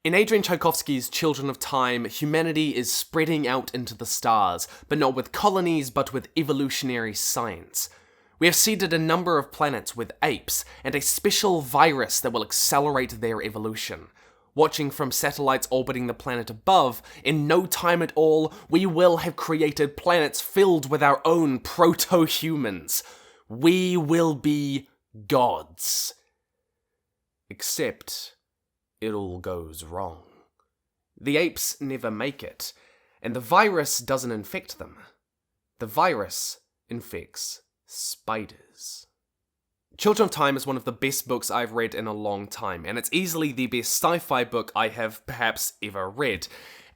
In Adrian Tchaikovsky's Children of Time, humanity is spreading out into the stars, but not with colonies, but with evolutionary science. We have seeded a number of planets with apes, and a special virus that will accelerate their evolution. Watching from satellites orbiting the planet above, in no time at all, we will have created planets filled with our own proto-humans. We will be gods. Except, it all goes wrong. The apes never make it, and the virus doesn't infect them. The virus infects spiders. Children of Time is one of the best books I've read in a long time, and it's easily the best sci-fi book I have perhaps ever read.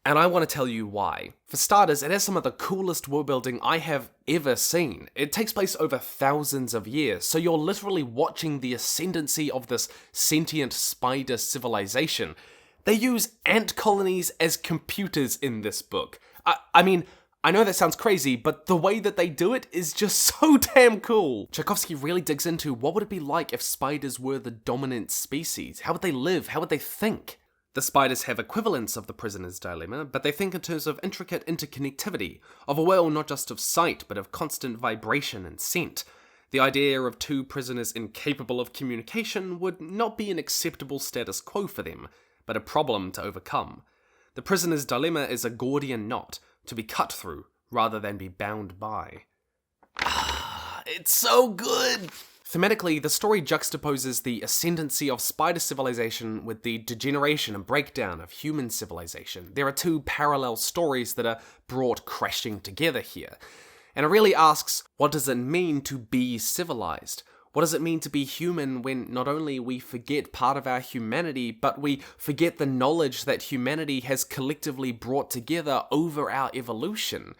And I want to tell you why. For starters, it has some of the coolest world building I have ever seen. It takes place over thousands of years, so you're literally watching the ascendancy of this sentient spider civilization. They use ant colonies as computers in this book. I mean, I know that sounds crazy, but the way that they do it is just so damn cool. Tchaikovsky really digs into what would it be like if spiders were the dominant species? How would they live? How would they think? The spiders have equivalents of the prisoner's dilemma, but they think in terms of intricate interconnectivity, of a world not just of sight, but of constant vibration and scent. The idea of two prisoners incapable of communication would not be an acceptable status quo for them, but a problem to overcome. The prisoner's dilemma is a Gordian knot, to be cut through, rather than be bound by. It's so good! Thematically, the story juxtaposes the ascendancy of spider civilization with the degeneration and breakdown of human civilization. There are two parallel stories that are brought crashing together here. And it really asks, what does it mean to be civilized? What does it mean to be human when not only we forget part of our humanity, but we forget the knowledge that humanity has collectively brought together over our evolution?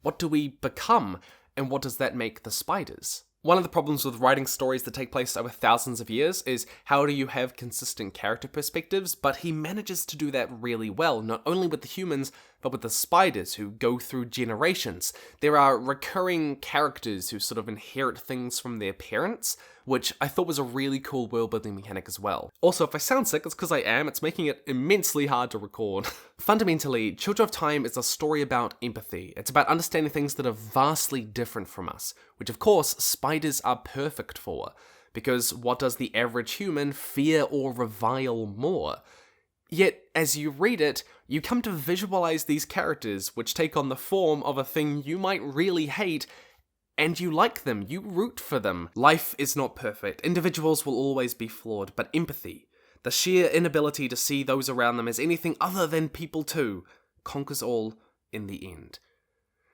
What do we become, and what does that make the spiders? One of the problems with writing stories that take place over thousands of years is how do you have consistent character perspectives, but he manages to do that really well, not only with the humans, but with the spiders who go through generations. There are recurring characters who sort of inherit things from their parents, which I thought was a really cool world-building mechanic as well. Also, if I sound sick, it's because I am. It's making it immensely hard to record. Fundamentally, Children of Time is a story about empathy. It's about understanding things that are vastly different from us, which of course spiders are perfect for. Because what does the average human fear or revile more? Yet, as you read it, you come to visualize these characters, which take on the form of a thing you might really hate, and you like them, you root for them. Life is not perfect, individuals will always be flawed, but empathy, the sheer inability to see those around them as anything other than people too, conquers all in the end.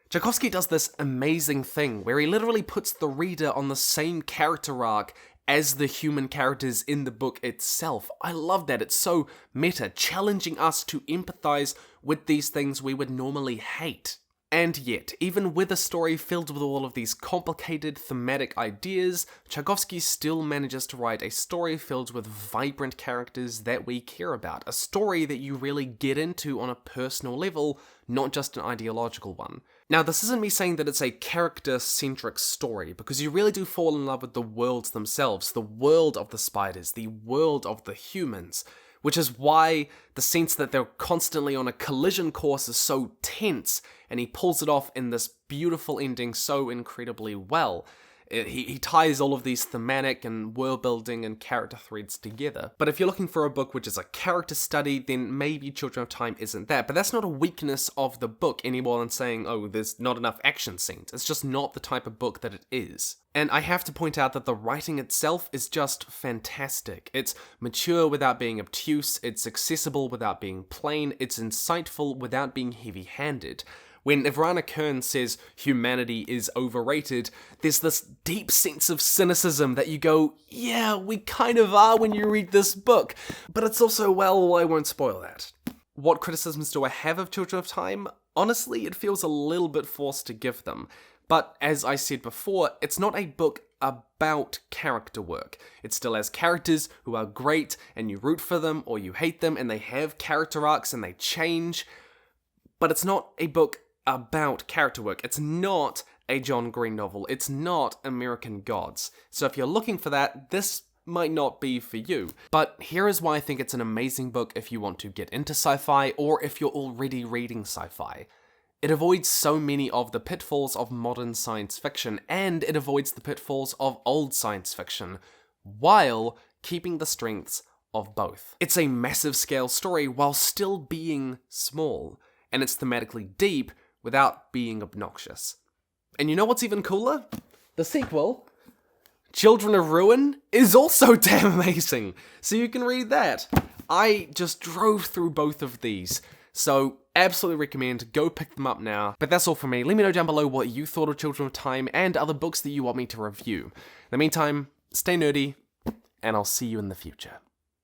Tchaikovsky does this amazing thing where he literally puts the reader on the same character arc as the human characters in the book itself. I love that, it's so meta, challenging us to empathize with these things we would normally hate. And yet, even with a story filled with all of these complicated thematic ideas, Tchaikovsky still manages to write a story filled with vibrant characters that we care about. A story that you really get into on a personal level, not just an ideological one. Now, this isn't me saying that it's a character-centric story, because you really do fall in love with the worlds themselves, the world of the spiders, the world of the humans, which is why the sense that they're constantly on a collision course is so tense, and he pulls it off in this beautiful ending so incredibly well. He ties all of these thematic and world-building and character threads together. But if you're looking for a book which is a character study, then maybe Children of Time isn't that. But that's not a weakness of the book any more than saying, oh, there's not enough action scenes. It's just not the type of book that it is. And I have to point out that the writing itself is just fantastic. It's mature without being obtuse, it's accessible without being plain, it's insightful without being heavy-handed. When Ivana Kern says humanity is overrated, there's this deep sense of cynicism that you go, yeah, we kind of are when you read this book. But it's also, well, I won't spoil that. What criticisms do I have of Children of Time? Honestly, it feels a little bit forced to give them. But as I said before, it's not a book about character work. It still has characters who are great, and you root for them or you hate them, and they have character arcs and they change. But it's not a book about character work. It's not a John Green novel. It's not American Gods. So if you're looking for that, this might not be for you. But here is why I think it's an amazing book if you want to get into sci-fi or if you're already reading sci-fi. It avoids so many of the pitfalls of modern science fiction, and it avoids the pitfalls of old science fiction, while keeping the strengths of both. It's a massive scale story while still being small, and it's thematically deep without being obnoxious. And you know what's even cooler? The sequel, Children of Ruin, is also damn amazing, so you can read that. I just drove through both of these, so absolutely recommend, go pick them up now. But that's all for me. Let me know down below what you thought of Children of Time and other books that you want me to review. In the meantime, stay nerdy, and I'll see you in the future.